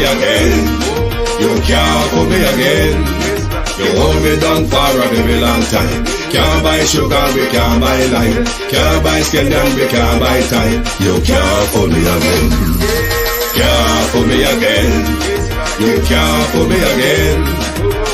me again. You can't fool me again. You hold me down for a very long time. Can't buy sugar, we can't buy lime. Can't buy scandal, we can't buy time. You can't fool me again. Can't fool me again. You can't fool me again.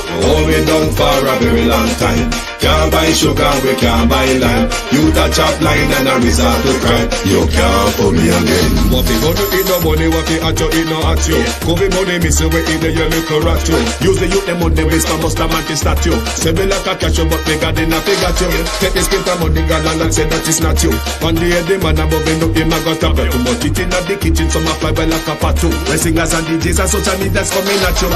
You hold me down for a very long time. Can't buy sugar, we can't buy lime. You touch up line and a resort to crime. You can't fool me again. What fi go to eat no money, what fi at you, eat no at you. Go be money, miss you, we eat the yellow rat you. Use the youth, them money, waste my must have man statue. Say me like a catch you, but me got in a figure you. Take this script of money, God and say that is not you. One day the man above him up, him a got up. Too much eating at the kitchen, some a fly by like a patu. When singers and DJs and social media's coming at you.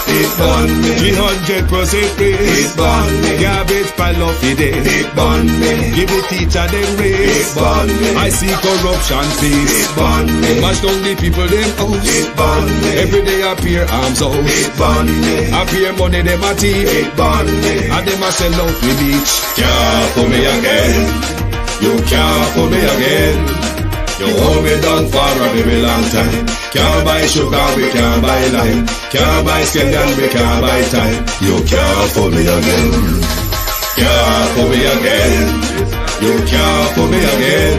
It burn me. 300% free. It burn me. Garbage pile up the day. It burn me. Give the teacher them raise. It burn me. I see corruption face. It burn me. Mash down the people them house. It burn me. Every day appear arms out. It burn me. Appear money them a thief. It burn me. And them a sell out the beach. Can't fool me again. You can't fool me again. You hold me down for a very long time. Can't buy sugar, we can't buy lime. Can't buy scandal, we can't buy time. You can't fool me again. Can't fool me again. You can't fool me again.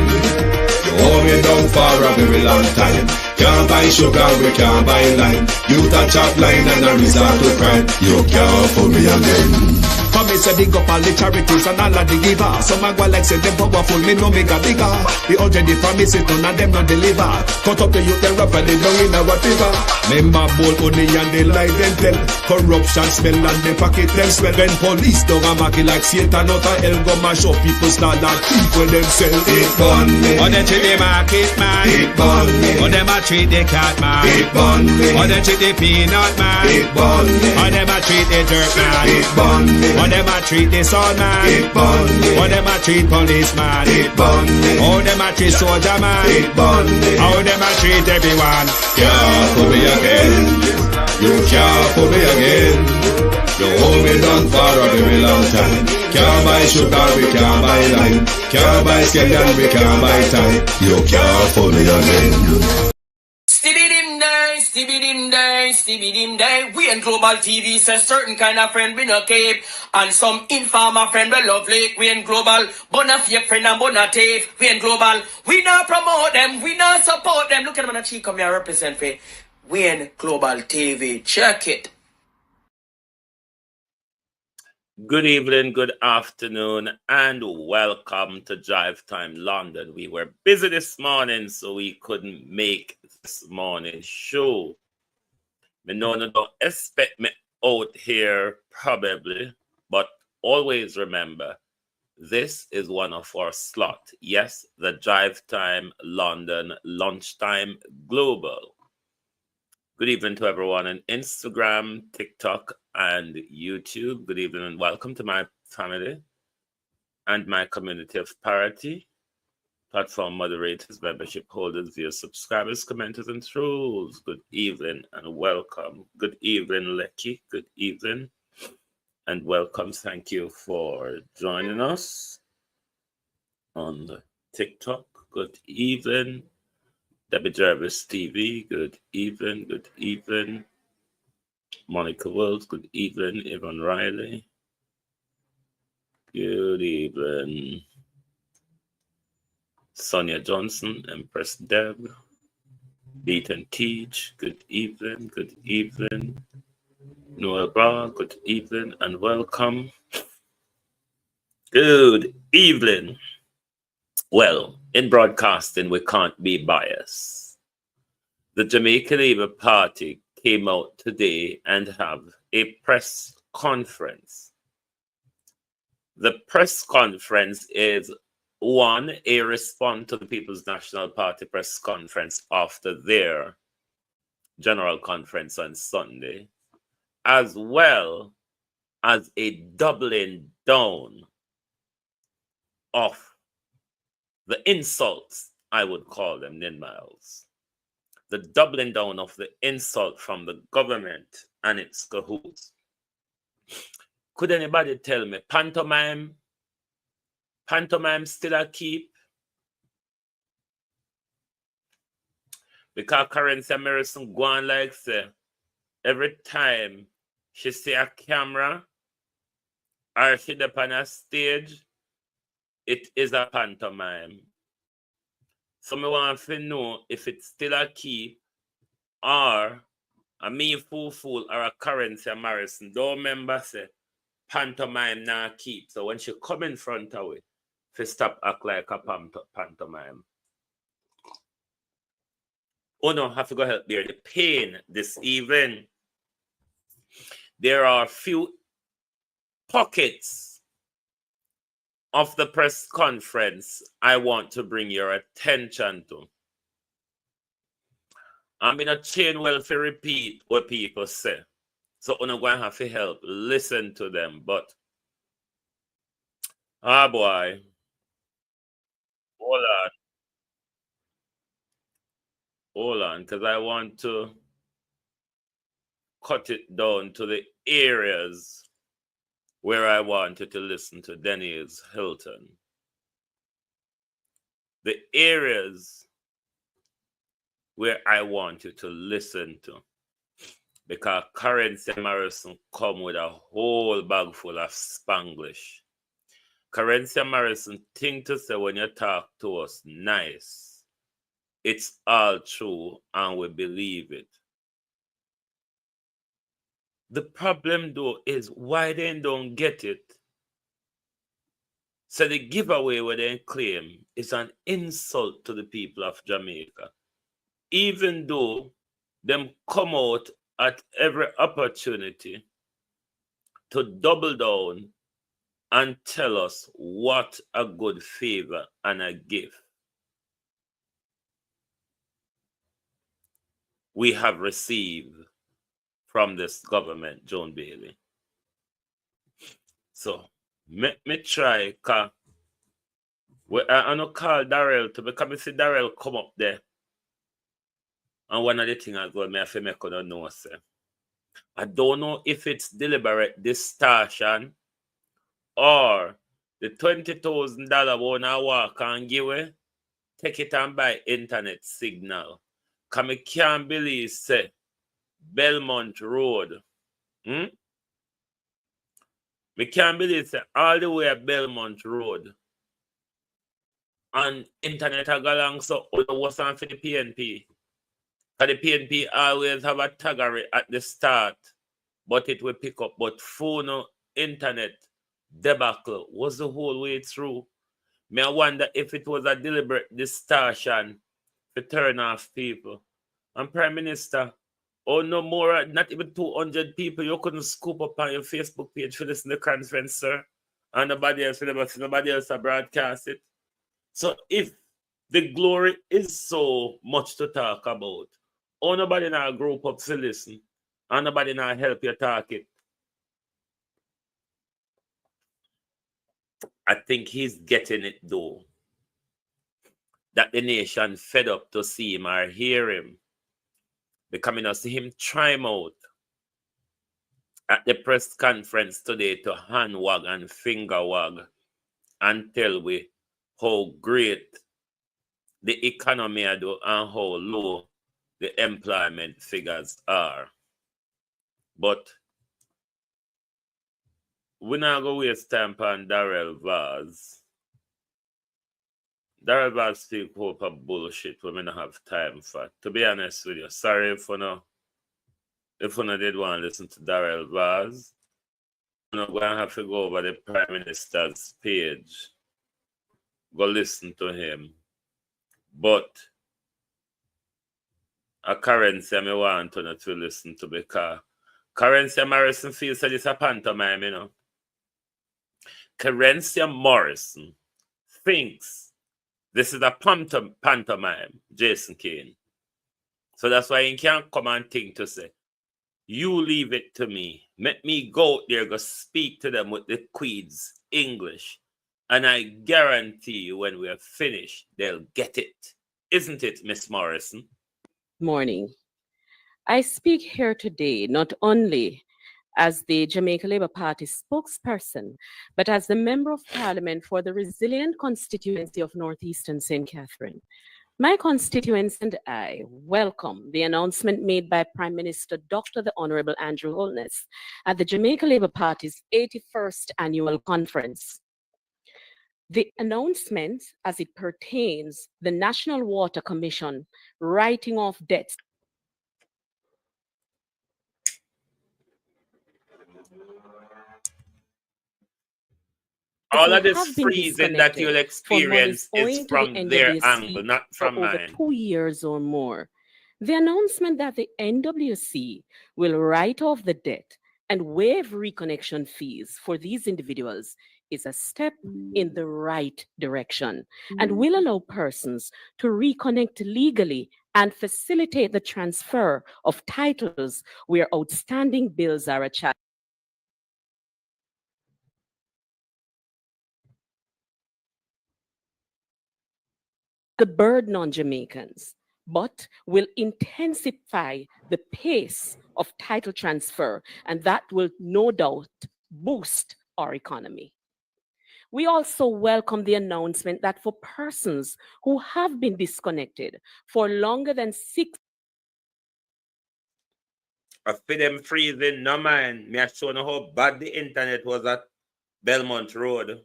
You hold me down for a very long time. Can't buy sugar, we can't buy lime. You touch up line and a resort to crime. You can't fool me again. For me say big up all the charities and all of the givers. Some a go like say them powerful, me no make a bigger. The urgent the promises, none of them not deliver. Cut up the youth, them rap and they down in a whatever. Member bowl honey and they lie them tell. Corruption smell and they pocket them swell. When police don't a market like Satan out of hell, go mash up people start like people themselves. It burn me. Or they treat the market man. It burn me. Or them a treat the cat man. It burn me. Or they treat the peanut man. It burn me. Or them a treat the dirt man. It burn me. Or them a treat the son man. It burn me. Or them a treat policeman. It burn me. Or them a treat soldier man. It burn me. Or them a treat everyone. Can't fool me again. You can't fool me again. You hold me down for a very long time. Can't buy sugar, we can't buy lime. Can't buy scandal, we can't buy time. You can't fool me again. Stevie dim day. We in Global TV says certain kind of friend we no cape. And some informer friend we love lake. We in Global, bona fake friend and bona tape. We in Global, we not promote them, we not support them. Look at them on the cheek, come here represent for. We in Global TV, check it. Good evening, good afternoon, and welcome to Drive Time London. We were busy this morning, so we couldn't make this morning show. Me know you don't expect me out here probably, but always remember, this is one of our slot. Yes, the Drive Time London Lunchtime Global. Good evening to everyone on Instagram, TikTok, and YouTube. Good evening and welcome to my family and my community of parity, platform moderators, membership holders, viewers, subscribers, commenters, and trolls. Good evening and welcome. Good evening, Lecky. Good evening and welcome. Thank you for joining us on the TikTok. Good evening. Debbie Jarvis TV, good evening, good evening. Monica Wells, good evening. Yvonne Riley, good evening. Sonia Johnson, Empress Deb, Beat and Teach, good evening, good evening. Noel Bra, good evening and welcome. Good evening. Well, in broadcasting, we can't be biased. The Jamaica Labour Party came out today and have a press conference. The press conference is, one, a response to the People's National Party press conference after their general conference on Sunday, as well as a doubling down of the insults, I would call them, Nin Miles. The doubling down of the insult from the government and its cahoots. Could anybody tell me, pantomime still a keep? Because Kerensia Morrison go on like say, every time she see a camera or she up on a stage, it is a pantomime. So me want to know if it's still a key or a me fool or a Kerensia Morrison. Don't remember say pantomime now keep. So when she come in front of it, she stop act like a pantomime. Oh no, have to go help there. The pain this evening. There are few pockets of the press conference I want to bring your attention to. I'm in a chain well to repeat what people say. So I'm going to have to help listen to them. But, boy. Hold on, because I want to cut it down to the areas where I wanted to listen to Denise Hilton. The areas where I want you to listen to. Because Kerensia Morrison come with a whole bag full of Spanglish. Kerensia Morrison think to say when you talk to us nice, it's all true and we believe it. The problem though is why they don't get it. So the giveaway where they claim is an insult to the people of Jamaica. Even though them come out at every opportunity to double down and tell us what a good favor and a gift we have received from this government, John Bailey. So, me try, because I don't call Darrell to, because I see Darrell come up there. And one of the things I go, me have to make you know, say, I don't know if it's deliberate distortion or the $20,000 one I walk and give away, take it and buy internet signal. Because I can't believe, say, Belmont Road. I can't believe, say, all the way at Belmont Road. And internet I go along, so what's on for the PNP? Because the PNP always have a taggery at the start, but it will pick up. But phone, internet, debacle was the whole way through. Me I wonder if it was a deliberate distortion to turn off people. And Prime Minister, no more, not even 200 people, you couldn't scoop up on your Facebook page for listen to the conference, sir. And nobody else will broadcast it. So if the glory is so much to talk about, nobody now group up to listen, and nobody now help you talk it. I think he's getting it though. That the nation fed up to see him or hear him. Becoming us see him try him out at the press conference today to hand wag and finger wag and tell we how great the economy do and how low the employment figures are. But we're not going to waste time on Darrell Vaz. Darrell Vaz speak hope of bullshit we don't have time for. To be honest with you, sorry if you did want to listen to Darrell Vaz. You're not going to have to go over the Prime Minister's page. Go listen to him. But a Kerensia me want to listen to because Kerensia Morrison feels that it's a pantomime, you know. Kerensia Morrison thinks this is a pantomime, Jason Kane. So that's why he can't come and think to say, you leave it to me. Let me go out there, go speak to them with the Queen's English. And I guarantee you when we are finished, they'll get it. Isn't it, Miss Morrison? Morning. I speak here today not only as the Jamaica Labour Party spokesperson, but as the Member of Parliament for the resilient constituency of Northeastern St. Catherine. My constituents and I welcome the announcement made by Prime Minister Dr. the Honorable Andrew Holness at the Jamaica Labour Party's 81st annual conference. The announcement, as it pertains the National Water Commission writing off debts All who of this have been freezing that you'll disconnected for monies experience is owing to the from their angle, NWC not for from over mine. 2 years or more. The announcement that the NWC will write off the debt and waive reconnection fees for these individuals is a step in the right direction and will allow persons to reconnect legally and facilitate the transfer of titles where outstanding bills are a challenge. The burden on Jamaicans, but will intensify the pace of title transfer, and that will no doubt boost our economy. We also welcome the announcement that for persons who have been disconnected for longer than 6 I feel them freezing, no man. Me I show you how bad the internet was at Belmont Road.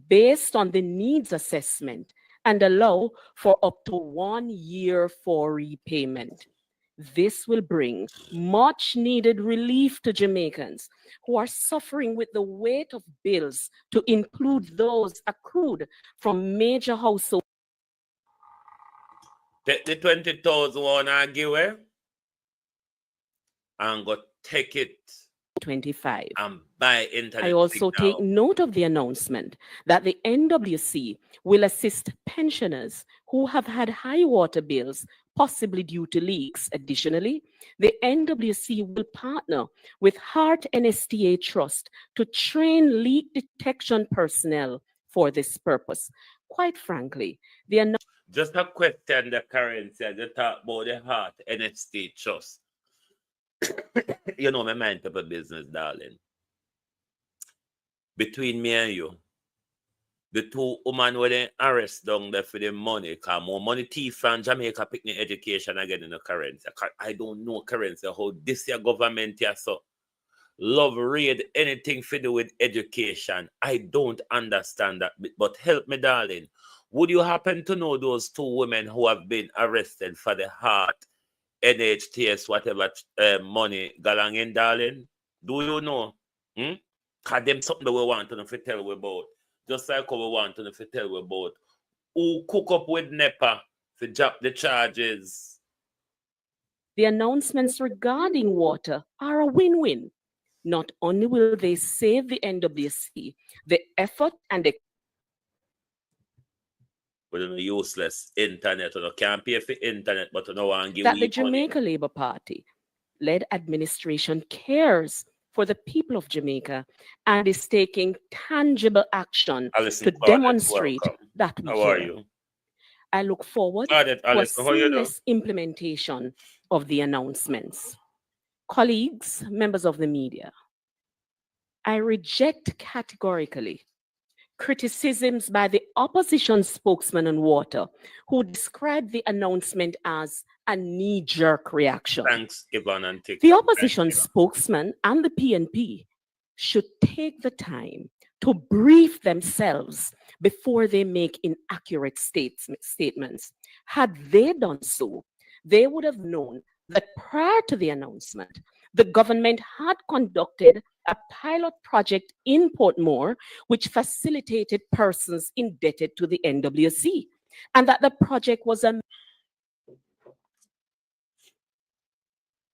based on the needs assessment and allow for up to 1 year for repayment. This will bring much needed relief to Jamaicans who are suffering with the weight of bills, to include those accrued from major households. Take the 20,000 one and give away and go take it 25. and buy internet. I also signal. take note of the announcement that the NWC will assist pensioners who have had high water bills, possibly due to leaks. Additionally, the NWC will partner with Heart NSTA Trust to train leak detection personnel for this purpose. Quite frankly, the Just a question, the currency, I just talk about the Heart NST Trust. You know, my mind type of business, darling. Between me and you, the two women were then arrest down there for the money, because more money thief from Jamaica picnic education again in the currency. I don't know currency, how this year government here so love read anything to do with education. I don't understand that bit, but help me, darling. Would you happen to know those two women who have been arrested for the Heart NHTS, whatever money galang in, darling? Do you know? Because them something that we want to tell you about. Just like how we want to tell you about who cook up with NEPA to drop the charges. The announcements regarding water are a win-win. Not only will they save the NWC the effort and the With a useless internet, you can't pay for internet, but you know want give that the money. Jamaica Labour Party-led administration cares for the people of Jamaica and is taking tangible action to demonstrate that we How care. are you? I look forward to a seamless implementation of the announcements. Colleagues, members of the media, I reject categorically criticisms by the opposition spokesman on water, who described the announcement as a knee-jerk reaction. Thanks, Yvonne and TikTok. The opposition spokesman and the PNP should take the time to brief themselves before they make inaccurate statements. Had they done so, they would have known that prior to the announcement, the government had conducted a pilot project in Portmore, which facilitated persons indebted to the NWC, and that the project was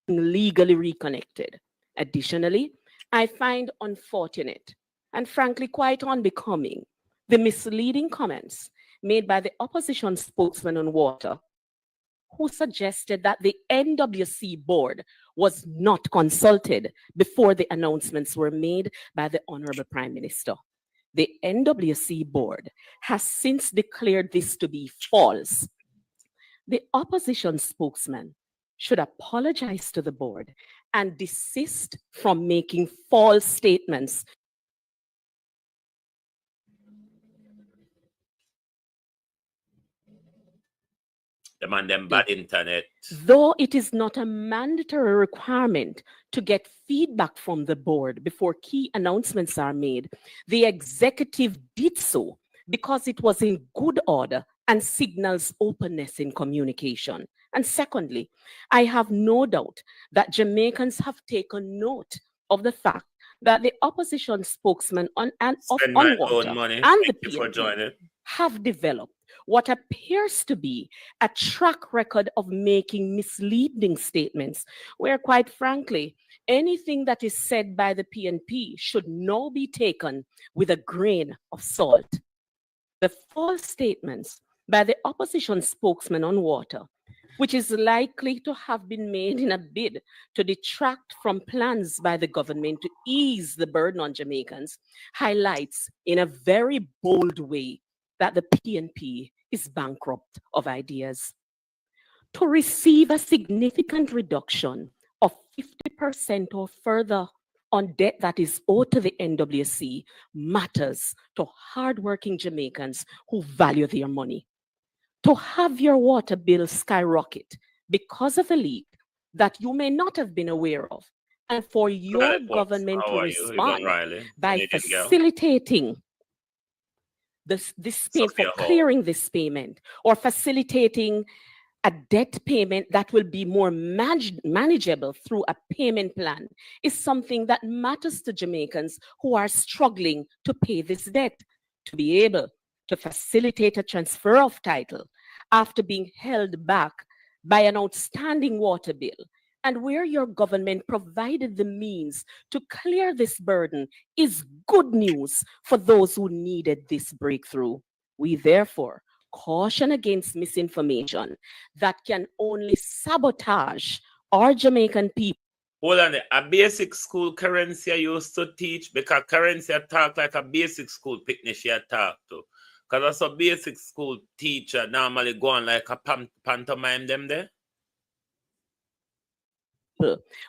legally reconnected. Additionally, I find unfortunate and frankly quite unbecoming the misleading comments made by the opposition spokesman on water, who suggested that the NWC board was not consulted before the announcements were made by the Honorable Prime Minister. The NWC board has since declared this to be false. The opposition spokesman should apologize to the board and desist from making false statements. Them and them bad internet. Though it is not a mandatory requirement to get feedback from the board before key announcements are made, the executive did so because it was in good order and signals openness in communication. And secondly, I have no doubt that Jamaicans have taken note of the fact that the opposition spokesman on water and the PNP have developed what appears to be a track record of making misleading statements, where, quite frankly, anything that is said by the PNP should now be taken with a grain of salt. The false statements by the opposition spokesman on water, which is likely to have been made in a bid to detract from plans by the government to ease the burden on Jamaicans, highlights in a very bold way that the PNP is bankrupt of ideas. To receive a significant reduction of 50% or further on debt that is owed to the NWC matters to hardworking Jamaicans who value their money. To have your water bill skyrocket because of a leak that you may not have been aware of, and for your government to respond by facilitating this payment, for clearing this payment, or facilitating a debt payment that will be more manageable through a payment plan, is something that matters to Jamaicans who are struggling to pay this debt. To be able to facilitate a transfer of title after being held back by an outstanding water bill, and where your government provided the means to clear this burden, is good news for those who needed this breakthrough. We therefore caution against misinformation that can only sabotage our Jamaican people. Hold on, a basic school Kerensia used to teach, because Kerensia talk like a basic school picnic she had talked to. Because that's a basic school teacher normally go on like a pantomime them there.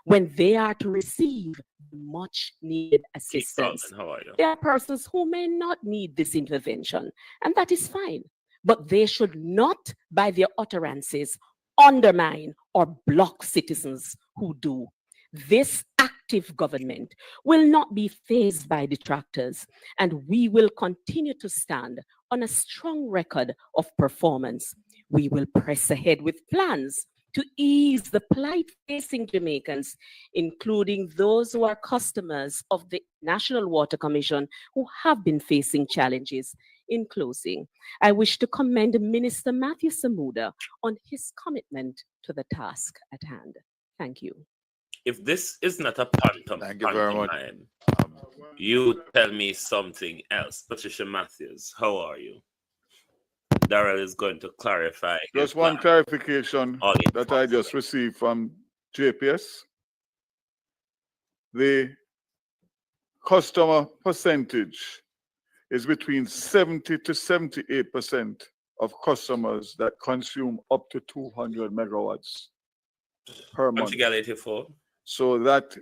When they are to receive much needed assistance. There are persons who may not need this intervention, and that is fine. But they should not, by their utterances, undermine or block citizens who do. This active government will not be fazed by detractors, and we will continue to stand on a strong record of performance. We will press ahead with plans to ease the plight facing Jamaicans, including those who are customers of the National Water Commission who have been facing challenges. In closing, I wish to commend Minister Matthew Samuda on his commitment to the task at hand. Thank you. If this is not a pantomime, you tell me something else. Patricia Matthews, how are you? Darrell is going to clarify. Just one clarification that I just received from JPS. The customer percentage is between 70 to 78% of customers that consume up to 200 megawatts per month. So that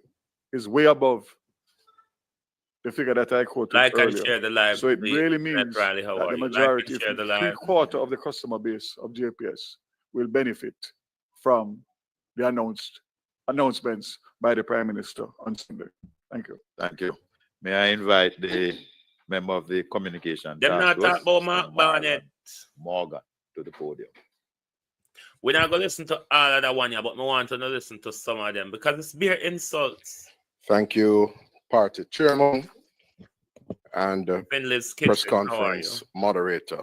is way above the figure that I quoted earlier. Share the live. So it really means that the majority, three-quarters of the customer base of JPS will benefit from the announcements by the Prime Minister on Sunday. Thank you. Thank you. May I invite the member of the communication Them not talk about Mark Barnett. Morgan to the podium. We're not going to listen to all of that one here, but we want to listen to some of them because it's bare insults. Thank you, party chairman and press conference moderator.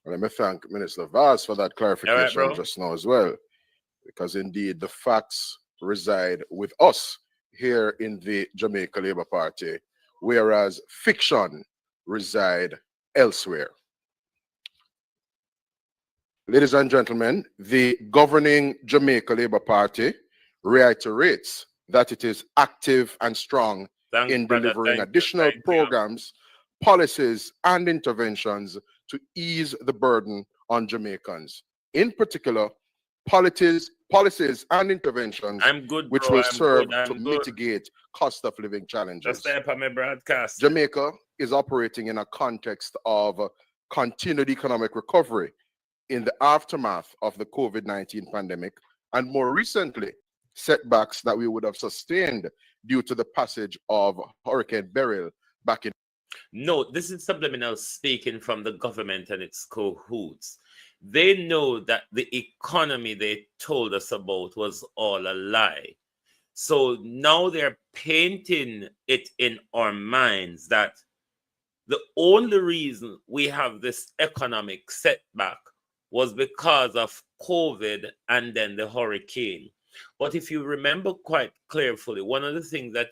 And let me thank Minister Vaz for that clarification just now as well, because indeed the facts reside with us here in the Jamaica Labour Party, whereas fiction reside elsewhere. Ladies and gentlemen, the governing Jamaica Labour Party reiterates that it is active and strong in delivering additional programs, policies, and interventions to ease the burden on Jamaicans. In particular, policies and interventions which will serve to mitigate cost of living challenges. Jamaica is operating in a context of continued economic recovery in the aftermath of the COVID-19 pandemic, and more recently, setbacks that we would have sustained due to the passage of Hurricane Beryl back in. No, this is subliminal speaking from the government and its cahoots. They know that the economy they told us about was all a lie. So now they're painting it in our minds that the only reason we have this economic setback was because of COVID and then the hurricane. But if you remember quite carefully, one of the things that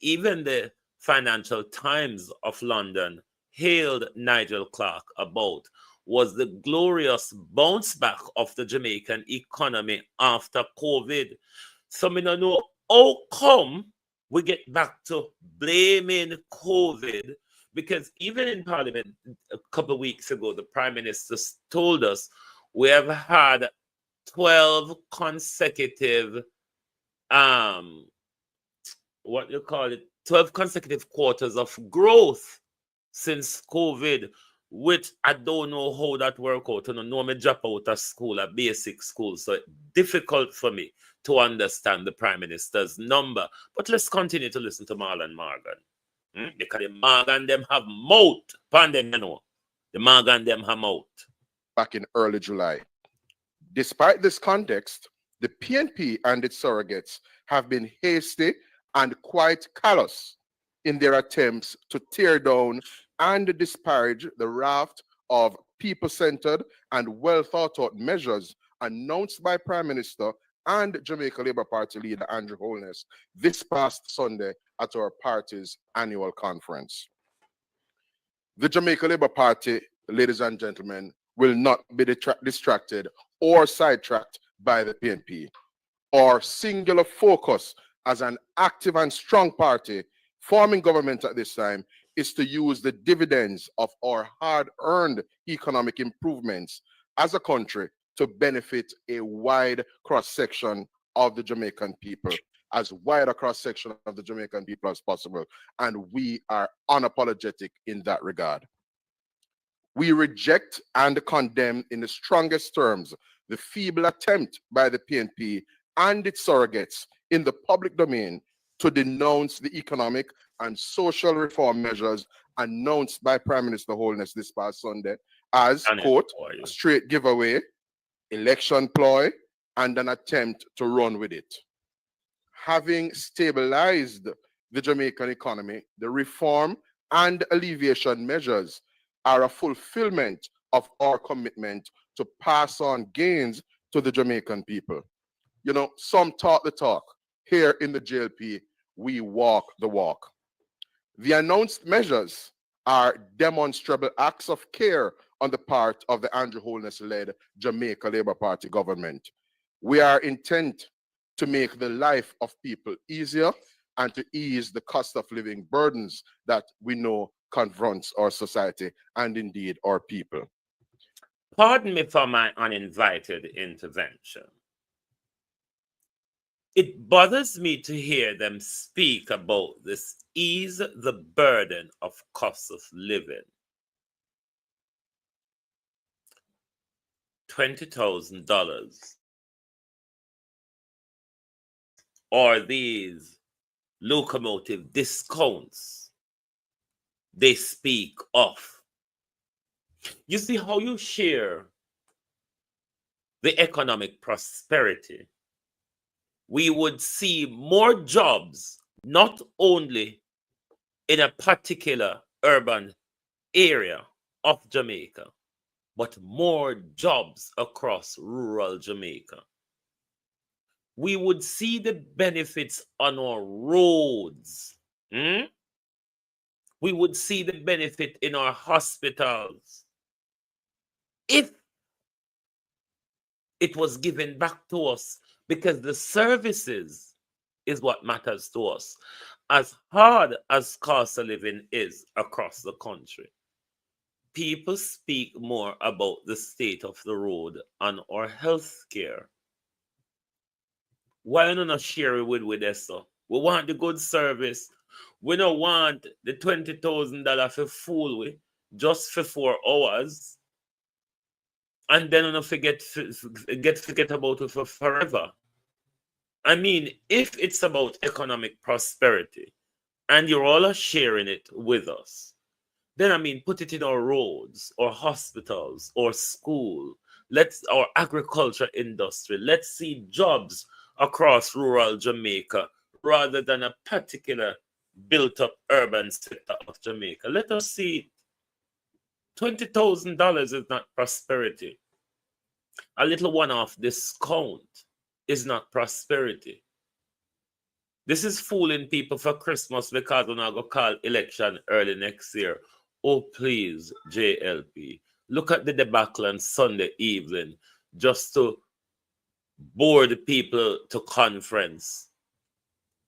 even the Financial Times of London hailed Nigel Clark about was the glorious bounce back of the Jamaican economy after COVID. So I don't know how come we get back to blaming COVID, because even in Parliament a couple of weeks ago, the Prime Minister told us we have had 12 consecutive 12 consecutive quarters of growth since COVID, which I don't know how that work out. I don't know me drop out of school, a basic school, so it's difficult for me to understand the Prime Minister's number. But let's continue to listen to Marlon Morgan. Because the Morgan them have mouth, pandem, you know. The Morgan them have mouth. Back in early July. Despite this context, the PNP and its surrogates have been hasty and quite callous in their attempts to tear down and disparage the raft of people-centered and well-thought-out measures announced by Prime Minister and Jamaica Labour Party leader Andrew Holness this past Sunday at our party's annual conference. The Jamaica Labour Party, ladies and gentlemen, will not be distracted or sidetracked by the PNP. Our singular focus as an active and strong party forming government at this time is to use the dividends of our hard-earned economic improvements as a country to benefit a wide cross-section of the Jamaican people, as wide a cross-section of the Jamaican people as possible. And we are unapologetic in that regard. We reject and condemn in the strongest terms the feeble attempt by the PNP and its surrogates in the public domain to denounce the economic and social reform measures announced by Prime Minister Holness this past Sunday as, quote, a straight giveaway, election ploy, and an attempt to run with it. Having stabilized the Jamaican economy, the reform and alleviation measures are a fulfillment of our commitment to pass on gains to the Jamaican people. You know, some talk the talk. Here in the JLP, we walk the walk. The announced measures are demonstrable acts of care on the part of the Andrew Holness-led Jamaica Labour Party government. We are intent to make the life of people easier and to ease the cost of living burdens that we know confronts our society and indeed our people. Pardon me for my uninvited intervention. It bothers me to hear them speak about this ease the burden of cost of living. $20,000 or these locomotive discounts they speak of. You see how you share the economic prosperity. We would see more jobs, not only in a particular urban area of Jamaica, but more jobs across rural Jamaica. We would see the benefits on our roads. We would see the benefit in our hospitals if it was given back to us, because the services is what matters to us. As hard as cost of living is across the country, people speak more about the state of the road and our health care. Why not share it with us? So? We want the good service. We don't want the $20,000 for fool with just for 4 hours. and then don't forget about it for forever. I mean, if it's about economic prosperity and you're all sharing it with us, then I mean, put it in our roads or hospitals or school. Our agriculture industry. Let's see jobs across rural Jamaica rather than a particular built-up urban sector of Jamaica. Let us see. $20,000 is not prosperity. A little one-off discount is not prosperity. This is fooling people for Christmas because we're not going to call election early next year. Oh, please, JLP, look at the debacle on Sunday evening just to bore the people to conference.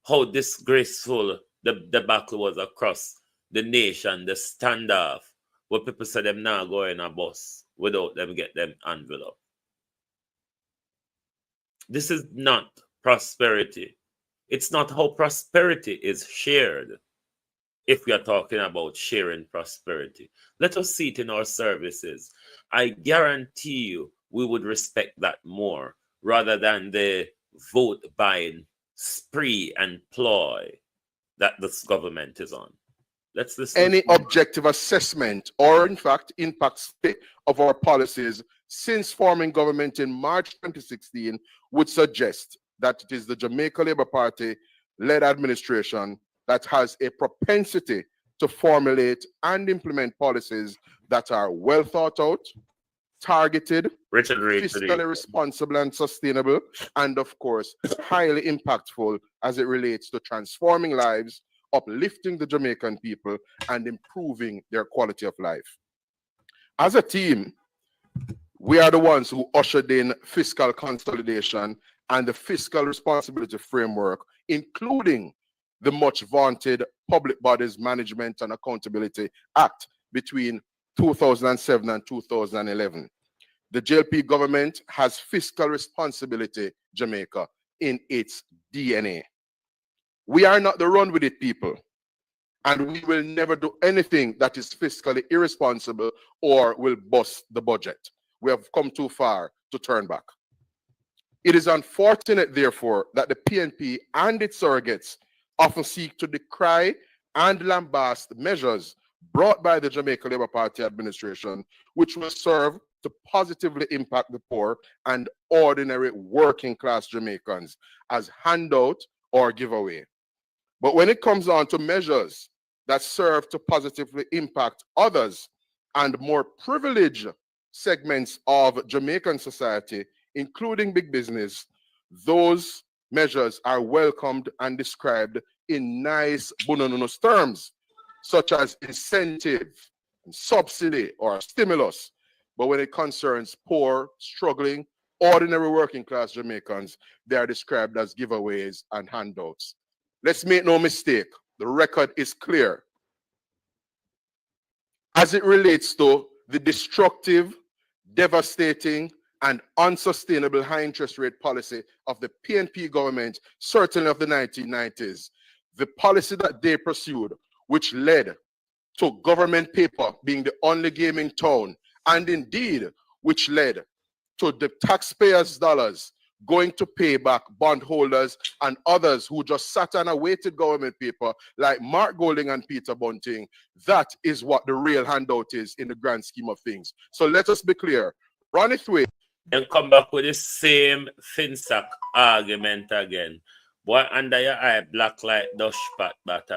How disgraceful the debacle was across the nation, the standoff, where people said them now going a bus without them get them envelope. This is not prosperity. It's not how prosperity is shared. If we are talking about sharing prosperity, let us see it in our services. I guarantee you we would respect that more rather than the vote buying spree and ploy that this government is on. Let's listen. Any objective assessment or, in fact, impact of our policies since forming government in March 2016 would suggest that it is the Jamaica Labour Party-led administration that has a propensity to formulate and implement policies that are well thought out, targeted, fiscally responsible and sustainable, and of course, highly impactful as it relates to transforming lives, uplifting the Jamaican people, and improving their quality of life. As a team, we are the ones who ushered in fiscal consolidation and the fiscal responsibility framework, including the much vaunted Public Bodies Management and Accountability Act between 2007 and 2011. The JLP government has fiscal responsibility, Jamaica, in its DNA. We are not the run with it people, and we will never do anything that is fiscally irresponsible or will bust the budget. We have come too far to turn back. It is unfortunate, therefore, that the PNP and its surrogates often seek to decry and lambast measures brought by the Jamaica Labour Party administration, which will serve to positively impact the poor and ordinary working class Jamaicans as handout or giveaway. But when it comes on to measures that serve to positively impact others and more privileged segments of Jamaican society, including big business, those measures are welcomed and described in nice bonanus terms, such as incentive, subsidy, or stimulus. But when it concerns poor, struggling, ordinary working class Jamaicans, they are described as giveaways and handouts. Let's make no mistake, the record is clear. As it relates to the destructive, devastating, and unsustainable high interest rate policy of the PNP government, certainly of the 1990s, the policy that they pursued, which led to government paper being the only game in town, and indeed, which led to the taxpayers' dollars going to pay back bondholders and others who just sat and awaited government paper, like Mark Golding and Peter Bunting. That is what the real handout is in the grand scheme of things. So let us be clear. Run it through. And come back with the same FinSac argument again. Boy, under your eye, black like dustpat, but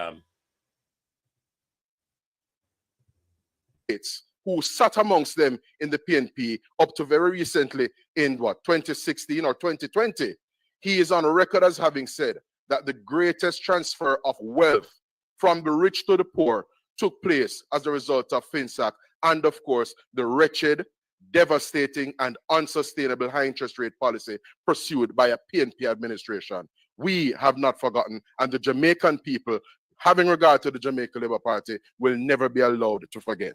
it's who sat amongst them in the PNP up to very recently in 2016 or 2020. He is on record as having said that the greatest transfer of wealth from the rich to the poor took place as a result of FinSac and, of course, the wretched, devastating, and unsustainable high interest rate policy pursued by a PNP administration. We have not forgotten, and the Jamaican people, having regard to the Jamaica Labour Party, will never be allowed to forget.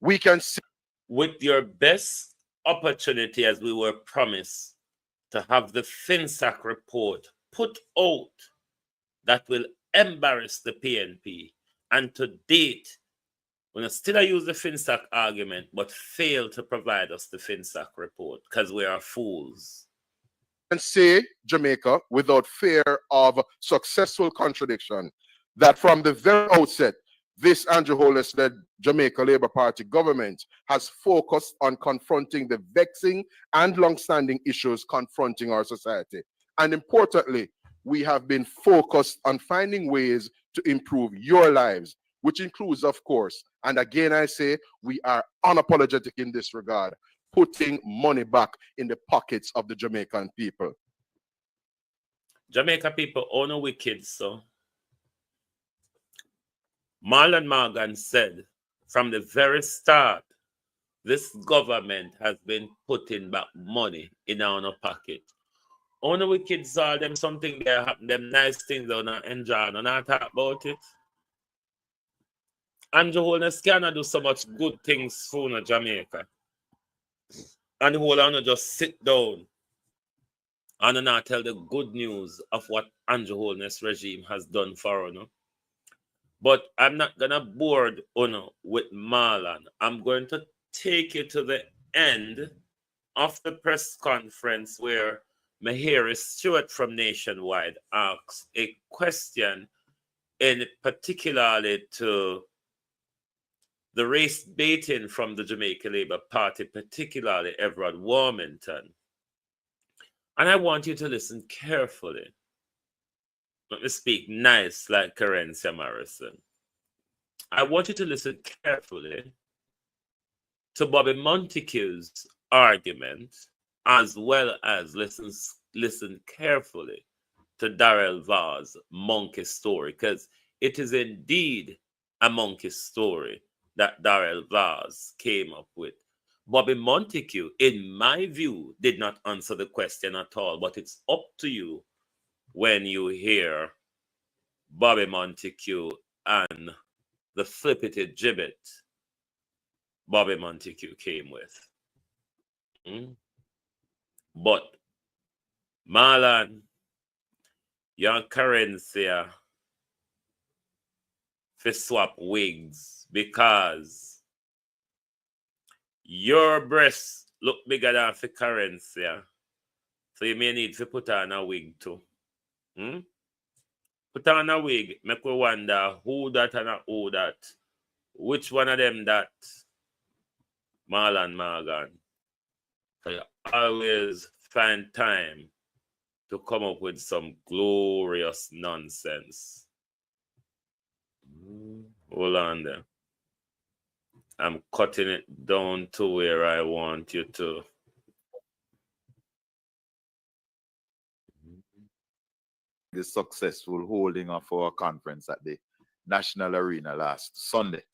We can see with your best opportunity, as we were promised, to have the FinSac report put out that will embarrass the PNP. And to date, We're still use the FinSac argument, but fail to provide us the FinSac report because we are fools. And say, Jamaica, without fear of successful contradiction, that from the very outset, this Andrew Holness-led Jamaica Labour Party government has focused on confronting the vexing and long-standing issues confronting our society. And importantly, we have been focused on finding ways to improve your lives, which includes, of course, and again I say, we are unapologetic in this regard, putting money back in the pockets of the Jamaican people. Jamaica people own a wicked, so. Marlon Morgan said from the very start, this government has been putting back money in our pocket. Only wicked saw them something there happen, them nice things they don't enjoy and not talk about it. Andrew Holness cannot do so much good things for Jamaica. And the whole on just sit down and not tell the good news of what Andrew Holness regime has done for us. But I'm not gonna board with Marlon. I'm going to take you to the end of the press conference where Mahiri Stewart from Nationwide asks a question in particularly to the race baiting from the Jamaica Labour Party, particularly Everard Warmington. And I want you to listen carefully. Let me speak nice like Kerensia Morrison. I want you to listen carefully to Bobby Montague's argument, as well as listen carefully to Darrell Vaz's monkey story, because it is indeed a monkey story that Darrell Vaz came up with. Bobby Montague, in my view, did not answer the question at all, but it's up to you when you hear Bobby Montague and the flippity gibbet Bobby Montague came with. But Marlon, your Kerensia for swap wigs because your breasts look bigger than for Kerensia. So you may need to put on a wig too. Put on a wig, make we wonder who that and who that. Which one of them that? Marlon Morgan. So you always find time to come up with some glorious nonsense. Hold on there. I'm cutting it down to where I want you to. The successful holding of our conference at the National Arena last Sunday.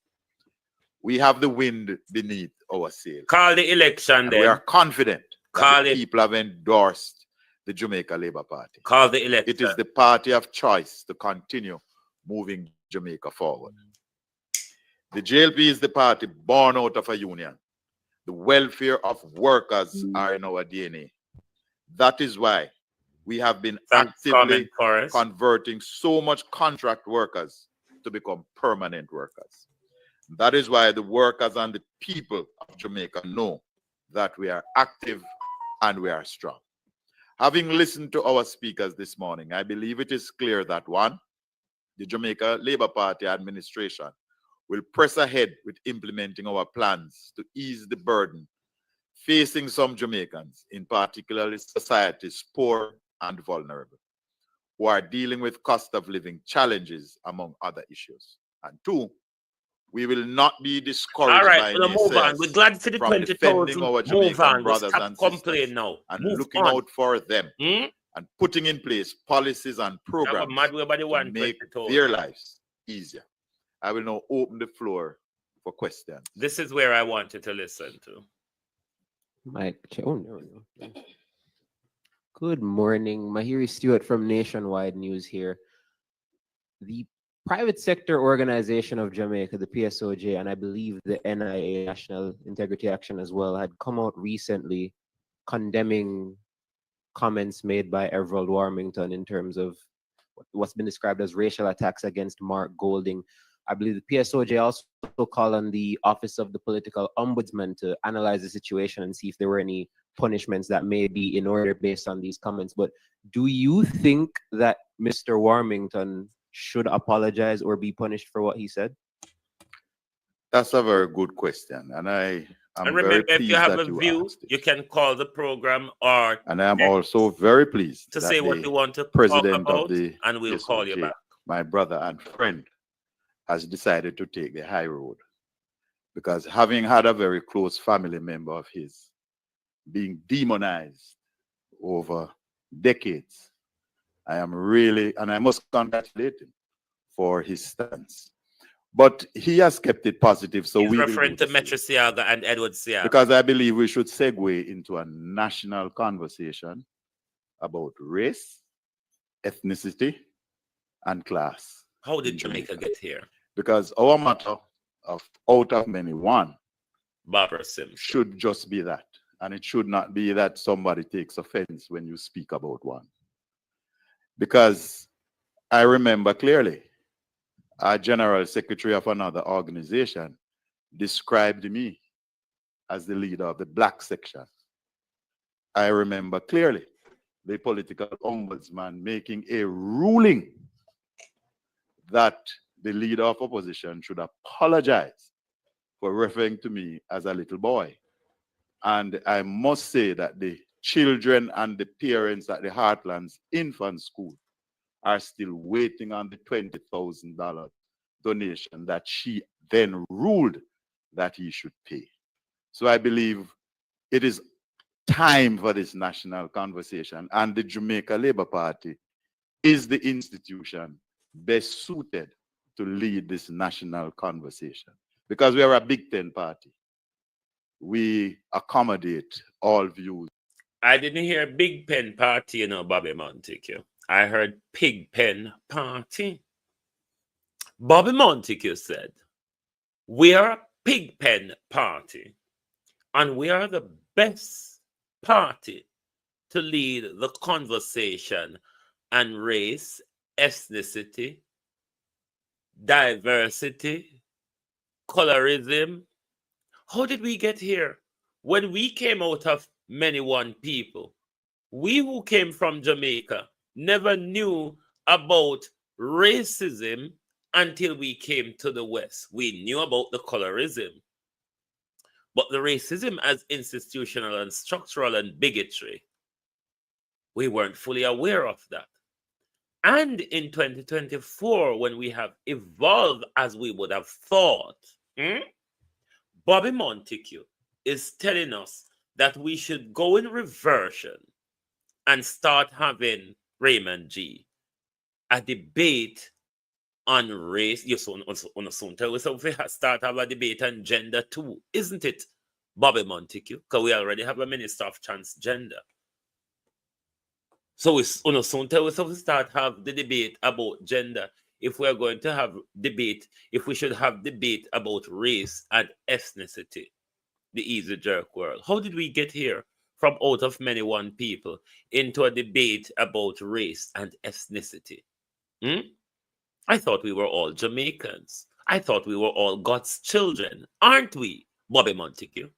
We have the wind beneath our sails. Call the election then. We are confident that the people have endorsed the Jamaica Labour Party. Call the election. It is the party of choice to continue moving Jamaica forward. The JLP is the party born out of a union. The welfare of workers are in our DNA. That is why we have been actively converting so much contract workers to become permanent workers. That is why the workers and the people of Jamaica know that we are active and we are strong. Having listened to our speakers this morning, I believe it is clear that one, the Jamaica Labour Party administration will press ahead with implementing our plans to ease the burden facing some Jamaicans, in particular societies poor and vulnerable, who are dealing with cost of living challenges, among other issues. And two, we will not be discouraged. All right, we'll move on. We're glad for the 20,000. Our Jamaican move on. brothers Stop and complaining sisters now. and move looking on. out for them and putting in place policies and programs to make their lives easier. I will now open the floor for questions. This is where I wanted to listen to. Mike, oh no. Good morning. Mahiri Stewart from Nationwide News here. The private sector organization of Jamaica, the PSOJ, and I believe the NIA, National Integrity Action as well, had come out recently condemning comments made by Everard Warmington in terms of what's been described as racial attacks against Mark Golding. I believe the PSOJ also called on the Office of the Political Ombudsman to analyze the situation and see if there were any punishments that may be in order based on these comments. But do you think that Mr. Warmington should apologize or be punished for what he said? That's a very good question, and I'm And very remember, if pleased you have that a you view, asked it. you can call the program or And I am also very pleased to that say what the you want to talk president of about, the and we'll call you PSOJ, back. my brother and friend, has decided to take the high road, because having had a very close family member of his being demonized over decades, I am really, and I must congratulate him for his stance. But he has kept it positive, so He's we will referring do to the Metro same. Siaga and Edward Siaga. Because I believe we should segue into a national conversation about race, ethnicity, and class. How did Jamaica get here? Because our motto of out of many one Barbara Simpson should just be that. And it should not be that somebody takes offense when you speak about one. Because I remember clearly, our general secretary of another organization described me as the leader of the black section. I remember clearly the political ombudsman making a ruling that the leader of opposition should apologize for referring to me as a little boy. And I must say that the children and the parents at the Heartlands Infant School are still waiting on the $20,000 donation that she then ruled that he should pay. So I believe it is time for this national conversation, and the Jamaica Labour Party is the institution best suited to lead this national conversation, because we are a Big Ten party. We accommodate all views. I didn't hear Big Pen Party, you know, Bobby Montague. I heard Pig Pen Party. Bobby Montague said, we are a Pig Pen Party, and we are the best party to lead the conversation on race, ethnicity, diversity, colorism. How did we get here? When we came out of many one people, we who came from Jamaica never knew about racism until we came to the West. We knew about the colorism, but the racism as institutional and structural and bigotry, we weren't fully aware of that. And in 2024, when we have evolved as we would have thought, Bobby Montague is telling us that we should go in reversion and start having, Raymond G, a debate on race. Yes, on soon tell us we start have a debate on gender too, isn't it, Bobby Montague? Because we already have a minister of transgender. So we soon tell us we start have the debate about gender. If we are going to have debate, if we should have debate about race and ethnicity, the easy jerk world. How did we get here from out of many one people into a debate about race and ethnicity? I thought we were all Jamaicans. I thought we were all God's children, aren't we, Bobby Montague?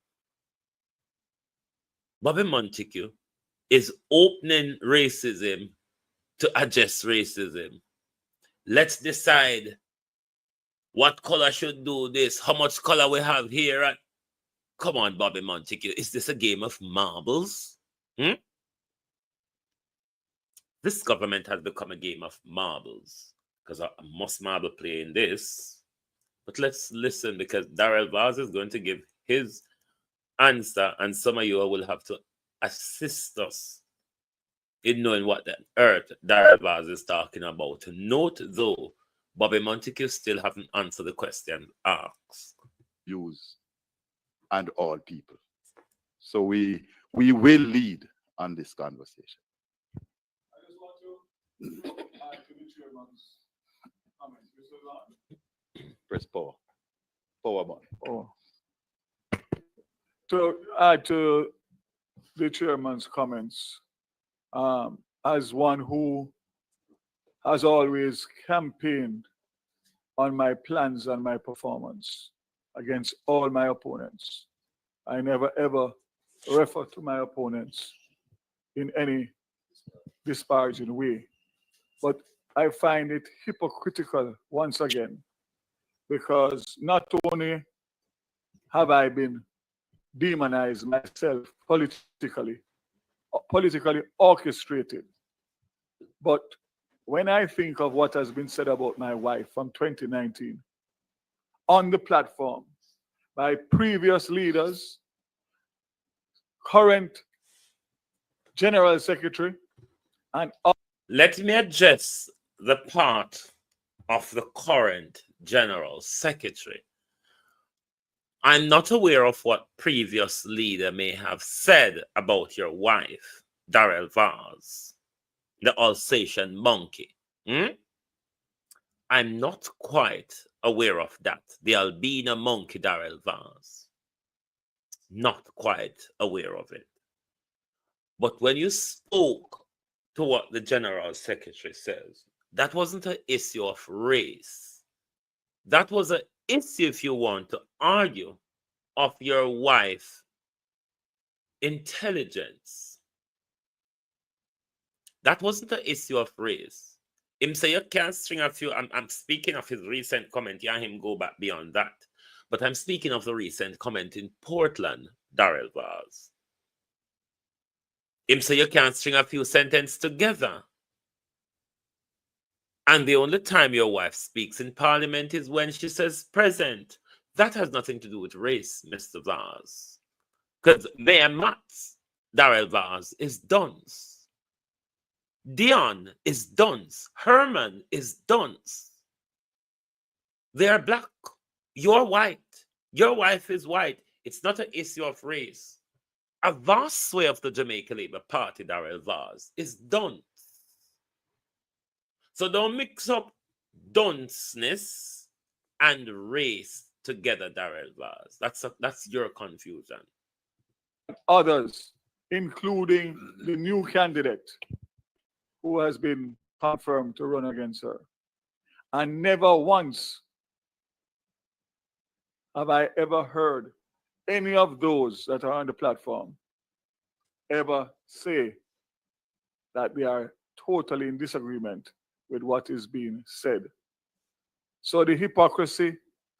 Bobby Montague is opening racism to address racism. Let's decide what color should do this, how much color we have here. And come on, Bobby Montague, is this a game of marbles? This government has become a game of marbles, because I must marble play in this. But let's listen, because Darrell Vaz is going to give his answer, and some of you will have to assist us in knowing what the earth Darrell Vaz is talking about. Note, though, Bobby Montague still haven't answered the question asked. Views and all people. So we will lead on this conversation. I just want to add to the chairman's comments. This is on. Press power. Power button. Oh. To add to the chairman's comments, as one who has always campaigned on my plans and my performance against all my opponents. I never ever refer to my opponents in any disparaging way. But I find it hypocritical once again, because not only have I been demonized myself politically orchestrated, but when I think of what has been said about my wife from 2019 on the platform by previous leaders, current General Secretary, and let me address the part of the current General Secretary. I'm not aware of what previous leader may have said about your wife, Darrell Vaz, the Alsatian monkey. I'm not quite aware of that. The albino monkey, Darrell Vaz. Not quite aware of it. But when you spoke to what the General Secretary says, that wasn't an issue of race. That was an issue, if you want to argue, of your wife's intelligence. That wasn't an issue of race. Him say you can't string a few. I'm speaking of his recent comment. Yeah, him go back beyond that. But I'm speaking of the recent comment in Portland, Darrell Vaz. Him say you can't string a few sentences together. And the only time your wife speaks in Parliament is when she says present. That has nothing to do with race, Mr. Vaz. Because Mayor Matz, Darrell Vaz, is dunce. Dion is dunce. Herman is dunce. They are black. You're white. Your wife is white. It's not an issue of race. A vast sway of the Jamaica Labour Party, Darrell Vaz, is dunce. So don't mix up dunceness and race together, Darrell Vaz. That's your confusion. Others, including the new candidate who has been confirmed to run against her. And never once have I ever heard any of those that are on the platform ever say that they are totally in disagreement with what is being said. So the hypocrisy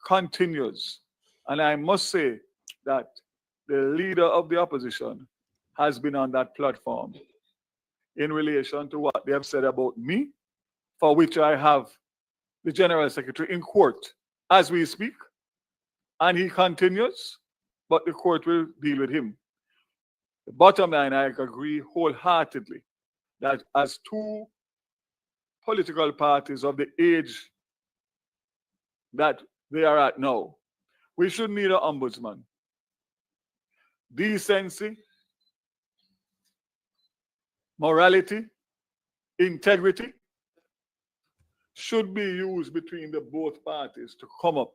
continues. And I must say that the leader of the opposition has been on that platform in relation to what they have said about me, for which I have the General Secretary in court as we speak. And he continues, but the court will deal with him. The bottom line, I agree wholeheartedly that as two political parties of the age that they are at now, we should need an ombudsman. Decency, morality, integrity should be used between the both parties to come up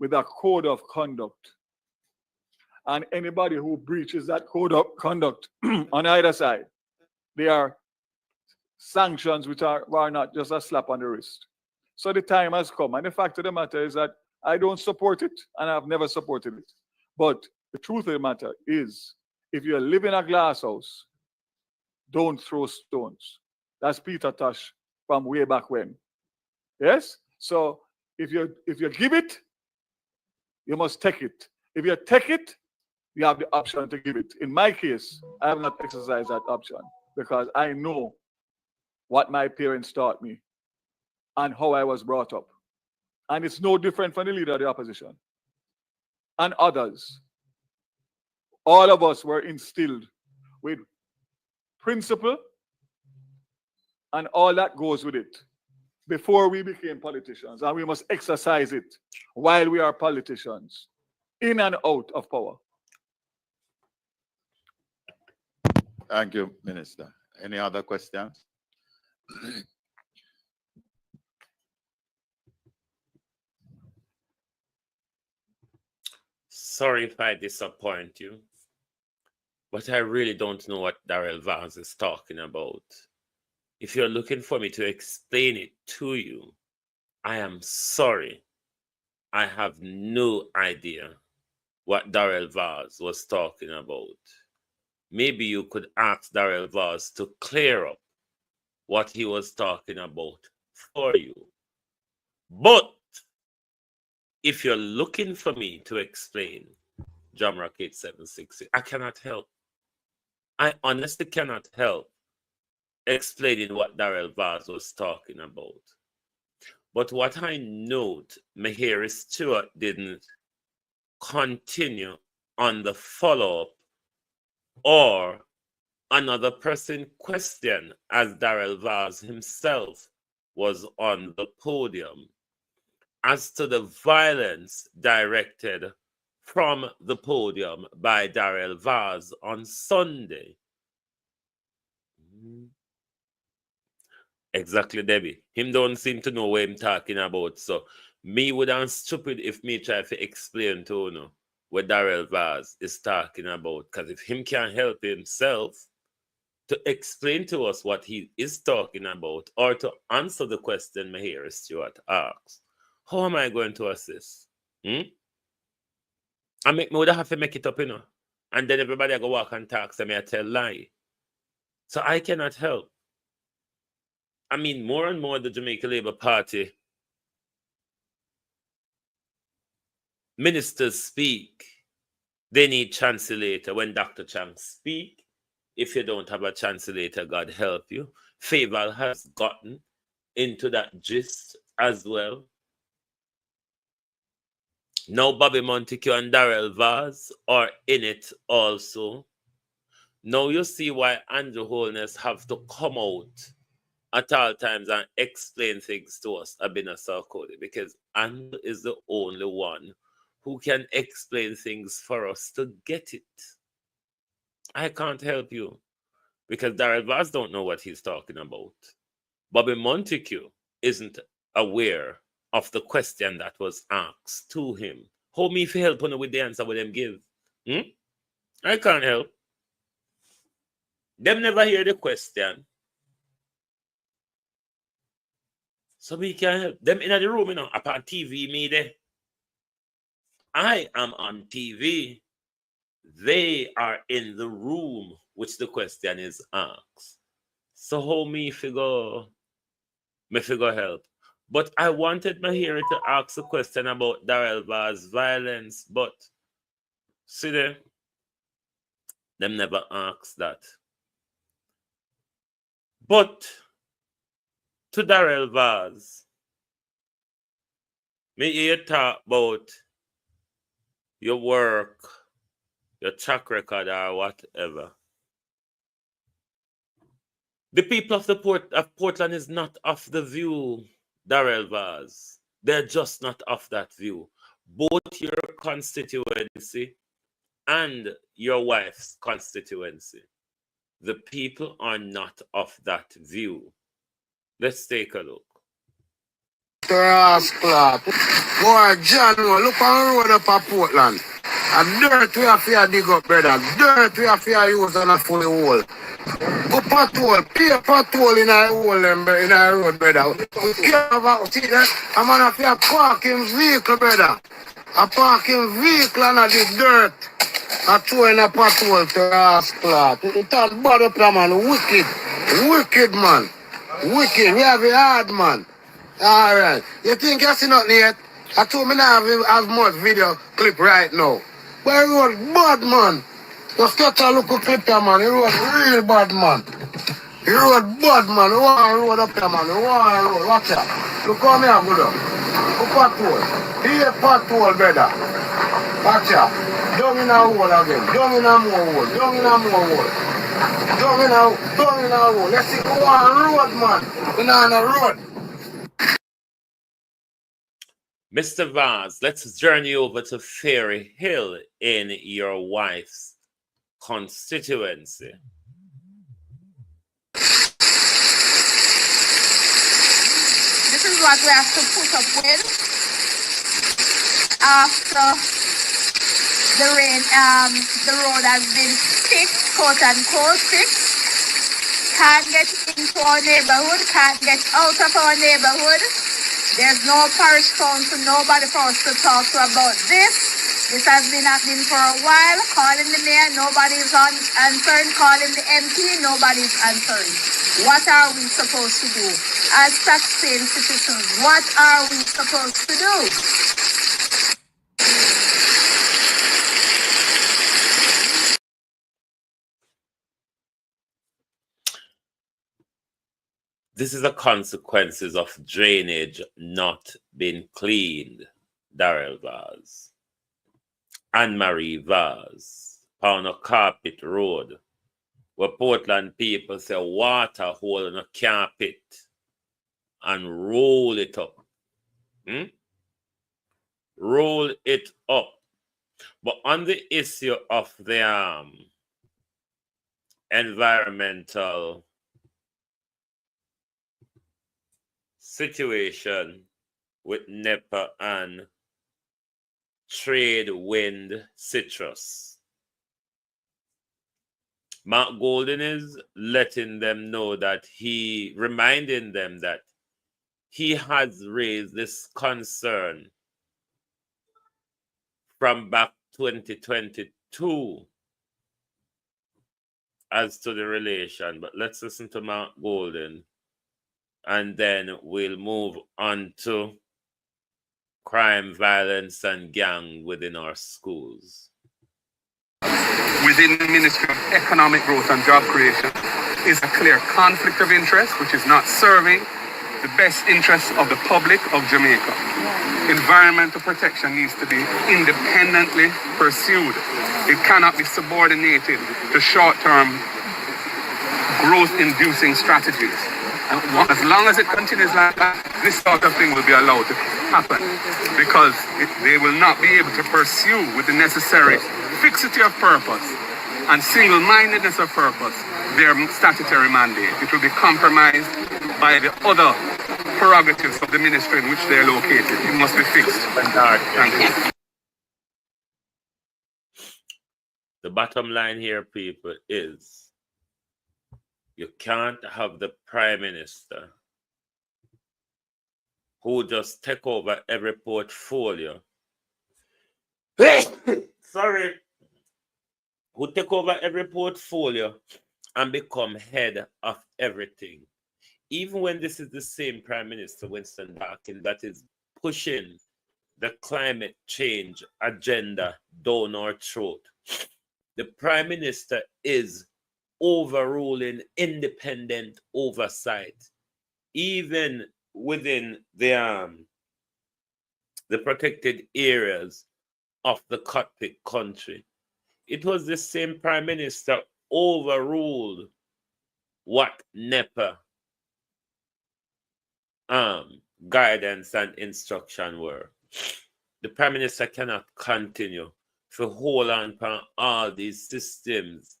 with a code of conduct. And anybody who breaches that code of conduct on either side, they are sanctions which are not just a slap on the wrist. So the time has come. And the fact of the matter is that I don't support it, and I've never supported it. But the truth of the matter is, if you live in a glass house, don't throw stones. That's Peter Tosh from way back when. Yes? So if you give it, you must take it. If you take it, you have the option to give it. In my case, I have not exercised that option because I know what my parents taught me and how I was brought up. And it's no different from the leader of the opposition and others. All of us were instilled with principle and all that goes with it before we became politicians. And we must exercise it while we are politicians, in and out of power. Thank you, Minister. Any other questions? Sorry if I disappoint you, but I really don't know what Darrell Vaz is talking about. If you're looking for me to explain it to you, I am sorry. I have no idea what Darrell Vaz was talking about. Maybe you could ask Darrell Vaz to clear up what he was talking about for you. But if you're looking for me to explain Jamrock 876, I cannot help. I honestly cannot help explaining what Darrell Vaz was talking about. But what I note, Mahiri Stewart didn't continue on the follow-up or another person question as Darrell Vaz himself was on the podium as to the violence directed from the podium by Darrell Vaz on Sunday. Exactly, Debbie. Him don't seem to know what I'm talking about. So me would am stupid if me try to explain to you what Darrell Vaz is talking about. Because if him can't help himself to explain to us what he is talking about or to answer the question Mahir Stewart asks, how am I going to assist? Me would have to make it up, and then everybody go walk and talk, so me I tell lie. So I cannot help. I mean, more and more the Jamaica Labour Party ministers speak. They need translator. When Dr. Chang speak, if you don't have a translator, God help you. Favour has gotten into that gist as well. Now Bobby Montague and Darrell Vaz are in it also. Now you see why Andrew Holness have to come out at all times and explain things to us, Abina Sarkodie, because Andrew is the only one who can explain things for us to get it. I can't help you because Darrell Vaz don't know what he's talking about. Bobby Montague isn't aware of the question that was asked to him. How me if you help with the answer with them give? I can't help. Them never hear the question. So we can help. Them in the room, upon TV, me there. I am on TV. They are in the room, which the question is asked. So how me figure help? But I wanted Mahiri to ask a question about Darrell Vaz violence, but see there, them never asked that. But to Darrell Vaz, me hear you talk about your work, your track record, or whatever. The people of the port of Portland is not of the view, Darrell Vaz. They're just not of that view. Both your constituency and your wife's constituency. The people are not of that view. Let's take a look. Boy, John, look on the road up at Portland. And dirt we have to dig up, brother. Dirt we have to use on a full hole. Go patrol, pay patrol in a hole in a road, brother. We can't have see that. I'm gonna have a parking vehicle, brother. A parking vehicle and the dirt. I throw in a patrol to Rasclat. It's all bad up there, man. Wicked, man. Wicked. We have a hard, man. All right. You think you see nothing yet? I told me now have much video clip right now. But it was bad, man. Just get a look at clip there, man. It was real bad, man. It was bad, man. You want to road up there, man. You want to road. Watch out. Look how me have good up. Go patrol. Here patrol, brother. Watch out. Down in a hole again. Down in a more hole. Down in a more hole. Down in a hole. Let's see. Go on road, man. We're on a road. Mr. Vaz, let's journey over to Ferry Hill in your wife's constituency. This is what we have to put up with after the rain. The road has been fixed, quote unquote fixed. Can't get into our neighborhood, can't get out of our neighborhood. There's no parish council, nobody for us to talk to about this. This has been happening for a while. Calling the mayor, nobody's answering. Calling the MP, nobody's answering. What are we supposed to do? As taxpaying citizens, what are we supposed to do? This is the consequences of drainage not being cleaned. Darrell Vaz, Anne-Marie Vaz, Pound of Carpet Road, where Portland people say water hole in a carpet and roll it up. Roll it up. But on the issue of the environmental situation with NEPA and trade wind citrus, Mark Golden is letting them know that reminding them that he has raised this concern from back 2022 as to the relation. But let's listen to Mark Golden, and then we'll move on to crime, violence, and gang within our schools. Within the Ministry of Economic Growth and Job Creation is a clear conflict of interest, which is not serving the best interests of the public of Jamaica. Environmental protection needs to be independently pursued. It cannot be subordinated to short-term growth-inducing strategies. And as long as it continues like that, this sort of thing will be allowed to happen, because they will not be able to pursue with the necessary fixity of purpose and single-mindedness of purpose their statutory mandate. It will be compromised by the other prerogatives of the ministry in which they are located. It must be fixed. Thank you. The bottom line here, people, is you can't have the Prime Minister who just take over every portfolio. Sorry. Who take over every portfolio and become head of everything. Even when this is the same Prime Minister, Winston Barkin, that is pushing the climate change agenda down our throat. The Prime Minister is overruling independent oversight, even within the protected areas of the cockpit country. It was the same Prime Minister overruled what NEPA guidance and instruction were. The Prime Minister cannot continue to hold on to all these systems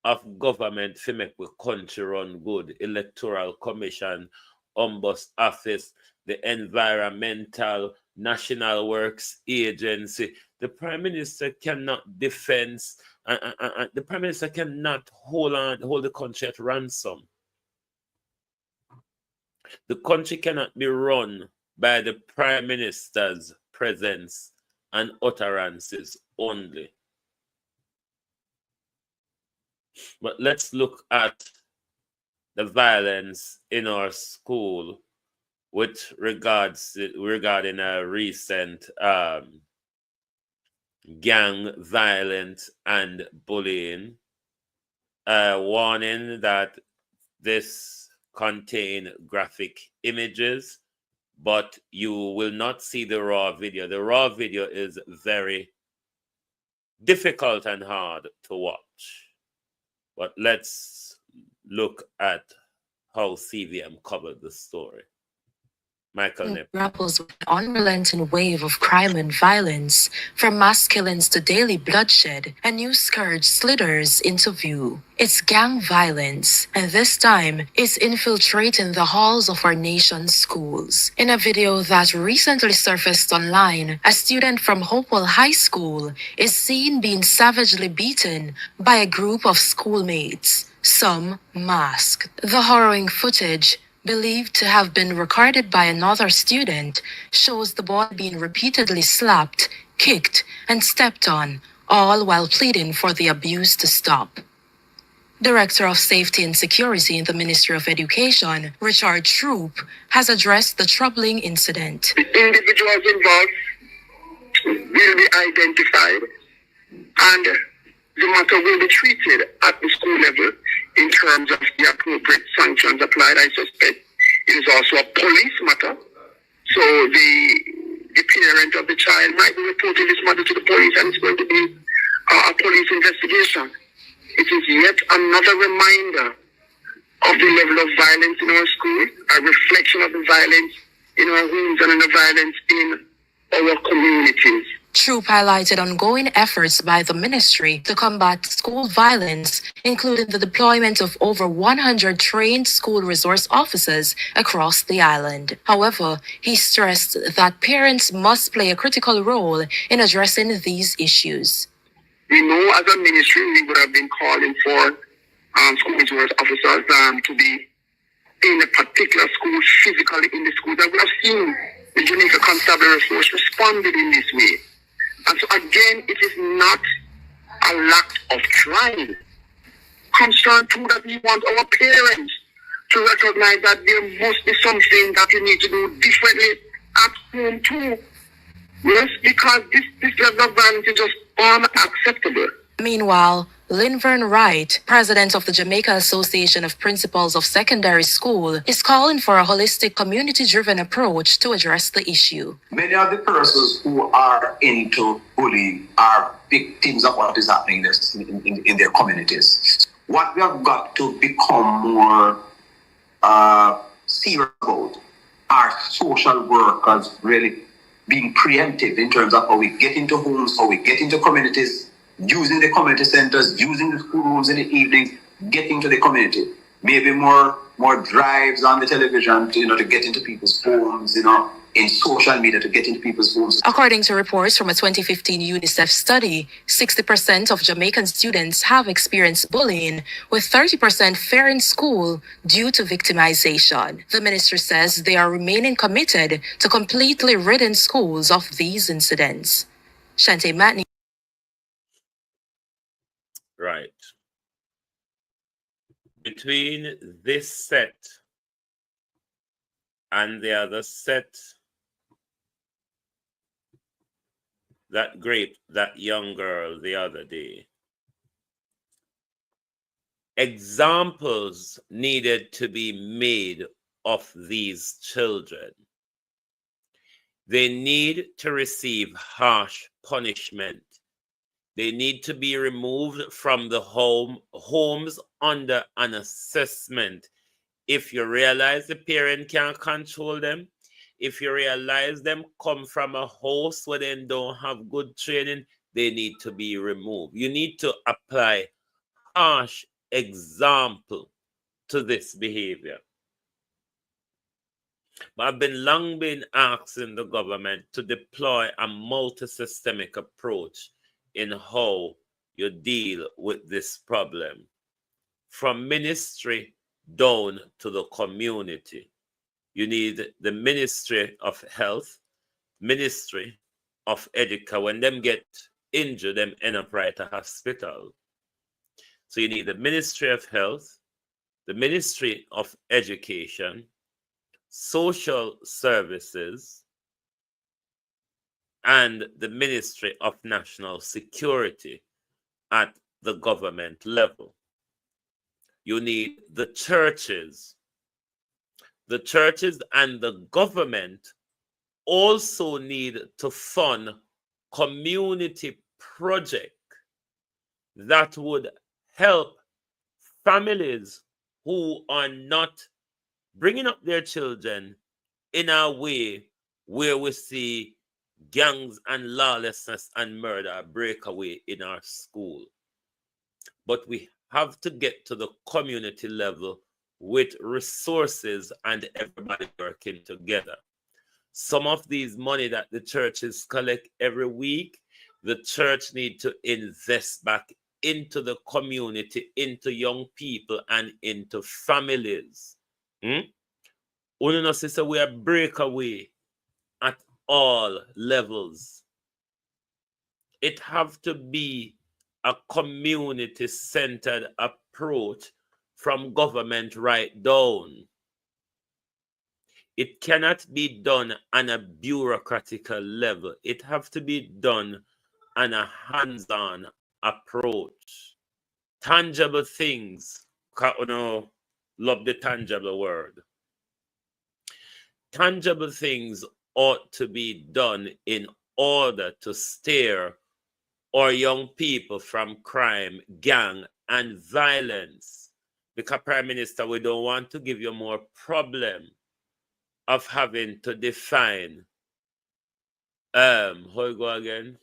of government to make the country run good. Electoral Commission, Ombuds Office, the Environmental National Works Agency. The Prime Minister cannot defend, the Prime Minister cannot hold the country at ransom. The country cannot be run by the Prime Minister's presence and utterances only. But let's look at the violence in our school with regarding a recent gang violence and bullying. Warning that this contain graphic images, but you will not see the raw video. The raw video is very difficult and hard to watch. But let's look at how CVM covered the story. Michael Nip grapples with an unrelenting wave of crime and violence, from mass killings to daily bloodshed. A new scourge slithers into view. It's gang violence, and this time it's infiltrating the halls of our nation's schools. In a video that recently surfaced online, a student from Hopewell High School is seen being savagely beaten by a group of schoolmates, some masked. The harrowing footage believed to have been recorded by another student, shows the boy being repeatedly slapped, kicked, and stepped on, all while pleading for the abuse to stop. Director of Safety and Security in the Ministry of Education, Richard Troop, has addressed the troubling incident. The individuals involved will be identified and the matter will be treated at the school level in terms of the appropriate sanctions applied. I suspect it is also a police matter. So the parent of the child might be reporting this matter to the police and it's going to be a police investigation. It is yet another reminder of the level of violence in our school, a reflection of the violence in our homes and the violence in our communities. Troop highlighted ongoing efforts by the ministry to combat school violence, including the deployment of over 100 trained school resource officers across the island. However, he stressed that parents must play a critical role in addressing these issues. We know as a ministry we would have been calling for school resource officers to be in a particular school, physically in the school. That we have seen the Jamaica Constabulary Force responded in this way. And so again, it is not a lack of trying. Concern too that we want our parents to recognize that there must be something that we need to do differently at home too. Yes, because this level of violence is just unacceptable. Meanwhile, Linvern Wright, president of the Jamaica Association of Principals of Secondary School, is calling for a holistic, community-driven approach to address the issue. Many of the persons who are into bullying are victims of what is happening in their communities. What we have got to become more serious about are social workers really being preemptive in terms of how we get into homes, how we get into communities, using the community centers, using the school rooms in the evenings, getting to the community. Maybe more drives on the television to get into people's homes, in social media to get into people's homes. According to reports from a 2015 UNICEF study, 60% of Jamaican students have experienced bullying, with 30% failing school due to victimization. The minister says they are remaining committed to completely ridding schools of these incidents. Shante Matney. Right. Between this set and the other set that raped that young girl the other day, examples needed to be made of these children. They need to receive harsh punishment. They need to be removed from the homes under an assessment. If you realize the parent can't control them, if you realize them come from a house where they don't have good training, they need to be removed. You need to apply harsh example to this behavior. But I've long been asking the government to deploy a multi-systemic approach in how you deal with this problem, from ministry down to the community. You need the Ministry of Health, Ministry of Education. When them get injured, them end up right at hospital. So you need the Ministry of Health, the Ministry of Education, Social Services, and the Ministry of National Security at the government level. You need the churches. The churches and the government also need to fund community projects that would help families who are not bringing up their children in a way where we see gangs and lawlessness and murder break away in our school. But we have to get to the community level with resources and everybody working together. Some of these money that the churches collect every week, the church need to invest back into the community, into young people, and into families. Only no sister, we are breakaway at all levels. It have to be a community-centered approach from government right down. It cannot be done on a bureaucratic level. It have to be done on a hands-on approach. Tangible things, love the tangible word. Tangible things ought to be done in order to steer our young people from crime, gang, and violence. Because, Prime Minister, we don't want to give you more problem of having to define, how you go again?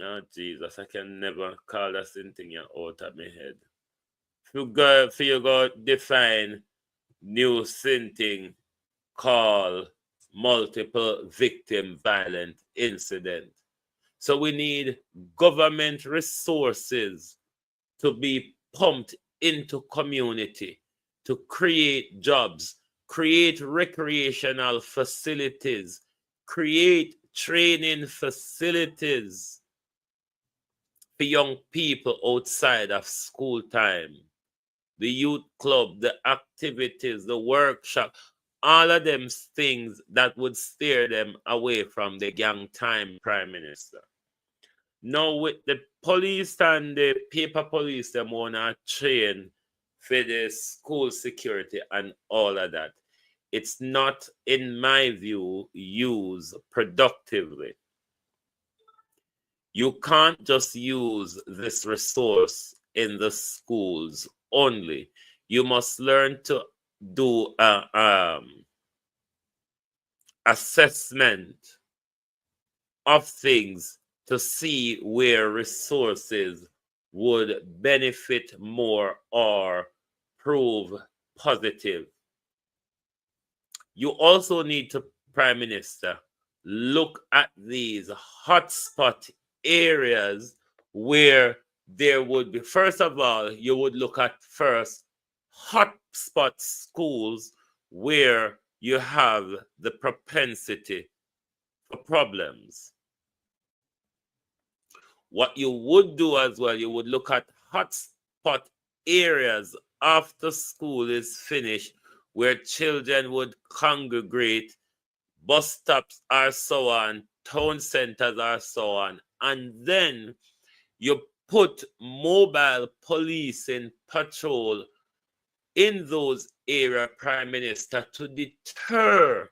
Oh, Jesus, I can never call that thing out of my head. If you go define new thing called multiple victim violent incident. So we need government resources to be pumped into community to create jobs, create recreational facilities, create training facilities for young people outside of school time. The youth club, the activities, the workshop, all of them things that would steer them away from the gang time, Prime Minister. Now with the police and the paper police, them wanna train for the school security and all of that. It's not, in my view, used productively. You can't just use this resource in the schools only. You must learn to do assessment of things to see where resources would benefit more or prove positive. You also need to, Prime Minister, look at these hotspot areas where there would be, first of all, you would look at first hotspot schools where you have the propensity for problems. What you would do as well, you would look at hotspot areas after school is finished where children would congregate, bus stops are so on, town centers are so on, and then you put mobile police in patrol in those areas, Prime Minister, to deter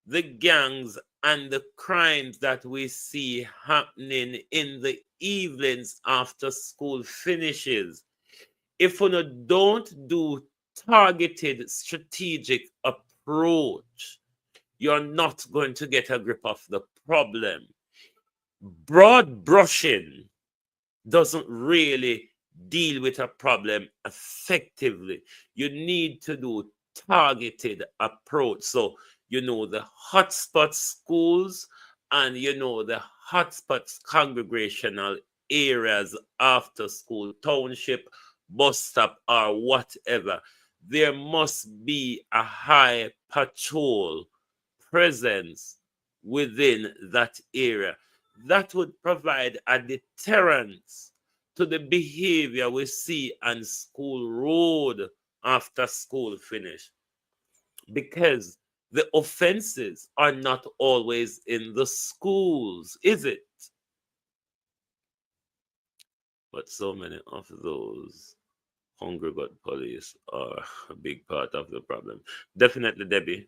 the gangs and the crimes that we see happening in the evenings after school finishes. If we don't do targeted strategic approach, you're not going to get a grip of the problem. Broad brushing doesn't really deal with a problem effectively. You need to do targeted approach. So you know the hotspot schools and you know the hotspots congregational areas after school, township, bus stop, or whatever. There must be a high patrol presence within that area. That would provide a deterrence to the behavior we see on school road after school finish. Because the offenses are not always in the schools, is it? But so many of those hungry gut police are a big part of the problem. Definitely, Debbie.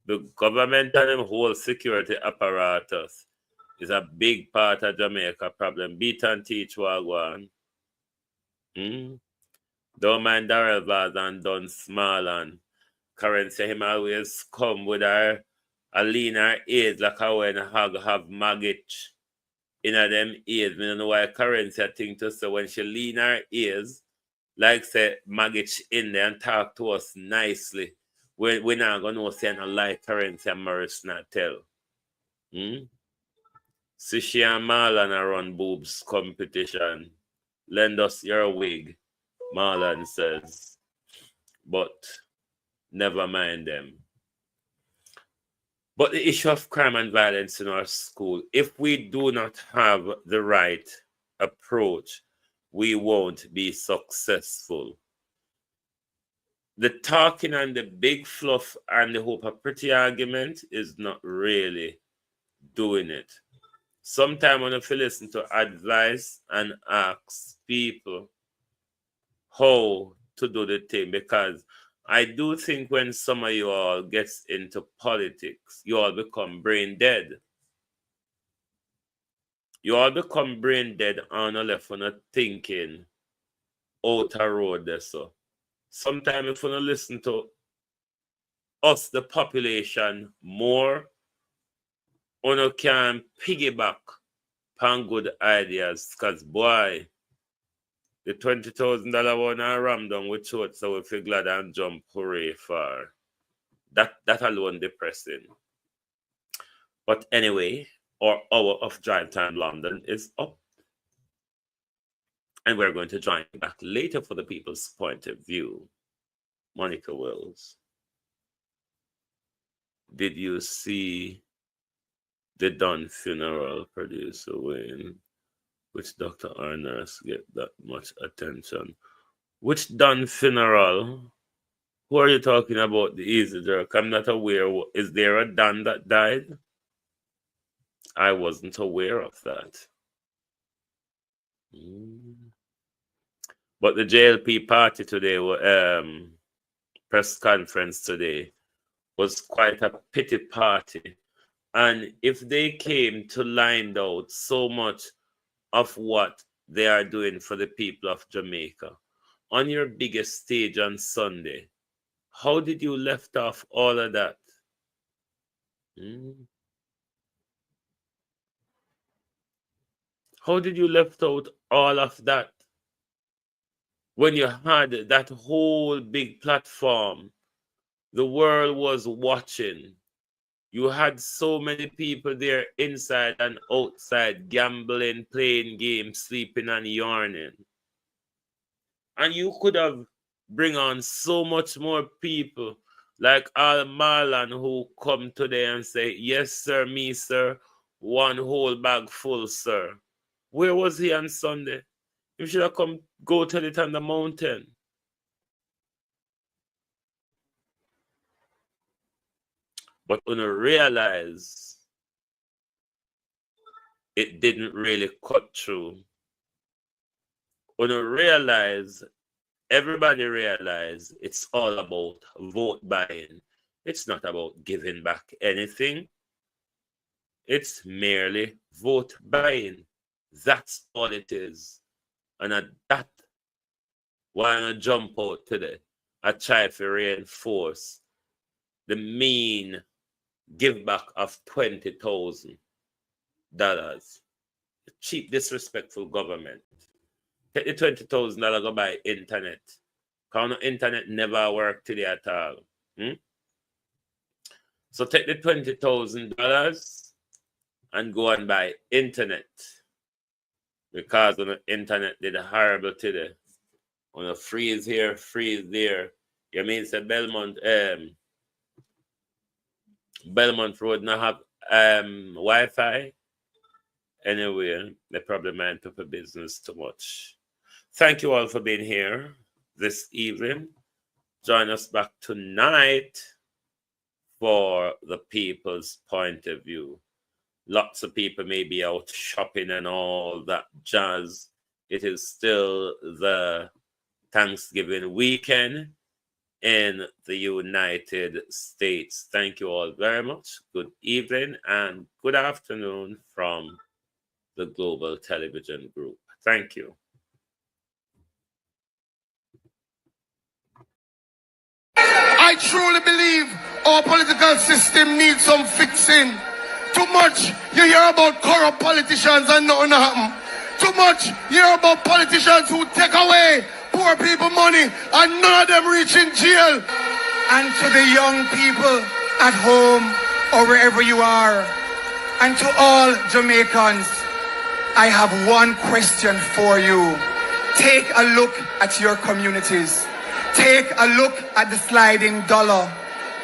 The government and the whole security apparatus is a big part of Jamaica problem. Beat and teach wagwan. Don't mind Darrell Vaz and done small and Kerensia him always come with a leaner ears like how when hog have maggot in them ears. I don't know why Kerensia think to say when she lean her ears, like say maggot in there and talk to us nicely. We're not gonna know say no lie Kerensia Morrison not tell. See she and Marlon run boobs competition. Lend us your wig, Marlon says. But never mind them. But the issue of crime and violence in our school, if we do not have the right approach, we won't be successful. The talking and the big fluff and the hope of pretty argument is not really doing it. Sometimes when you listen to advice and ask people how to do the thing, because I do think when some of you all gets into politics, you all become brain dead. You all become brain dead on a left on a thinking out a road there. So sometimes if you don't listen to us, the population, more, you can piggyback on good ideas, because boy, the $20,000 one I rammed down with short, so we feel glad and jump hooray for that. That alone depressing. But anyway, our hour of Drive Time London is up. And we're going to join back later for the people's point of view. Monica Wells, did you see the Dunn funeral, producer Wayne? Which Dr. or nurse get that much attention? Which Dunn funeral? Who are you talking about? The easy jerk. I'm not aware. Is there a Dunn that died? I wasn't aware of that. But the JLP party today, press conference today, was quite a pity party. And if they came to line out so much of what they are doing for the people of Jamaica on your biggest stage on Sunday, how did you left off all of that? How did you left out all of that when you had that whole big platform? The world was watching. You had so many people there inside and outside, gambling, playing games, sleeping and yarning. And you could have bring on so much more people, like Al Marlon, who come today and say, yes, sir, me, sir, one whole bag full, sir. Where was he on Sunday? You should have come go tell it on the mountain. But when you realize it didn't really cut through, when you realize, everybody realize it's all about vote buying. It's not about giving back anything. It's merely vote buying. That's all it is. And at that, why not jump out today? I try to reinforce the mean give back of $20,000. Cheap, disrespectful government. Take the $20,000, go buy internet. Because the internet never worked today at all. So take the $20,000 and go and buy internet. Because the internet did horrible today. On a freeze here, freeze there. You mean say Belmont Road not have Wi-Fi? Anyway, they probably mind people business too much. Thank you all for being here this evening. Join us back tonight for the people's point of view. Lots of people may be out shopping and all that jazz. It is still the Thanksgiving weekend in the United States. Thank you all very much. Good evening and good afternoon from the Global Television Group. Thank you. I truly believe our political system needs some fixing. Too much you hear about corrupt politicians and nothing happen. Too much you hear about politicians who take away poor people money and none of them reach in jail. And to the young people at home or wherever you are, and to all Jamaicans, I have one question for you. Take a look at your communities. Take a look at the sliding dollar.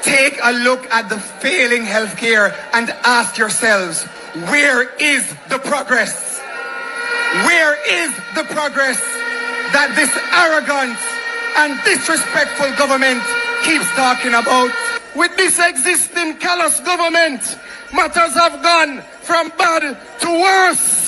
Take a look at the failing healthcare and ask yourselves, where is the progress? Where is the progress that this arrogant and disrespectful government keeps talking about? With this existing callous government, matters have gone from bad to worse.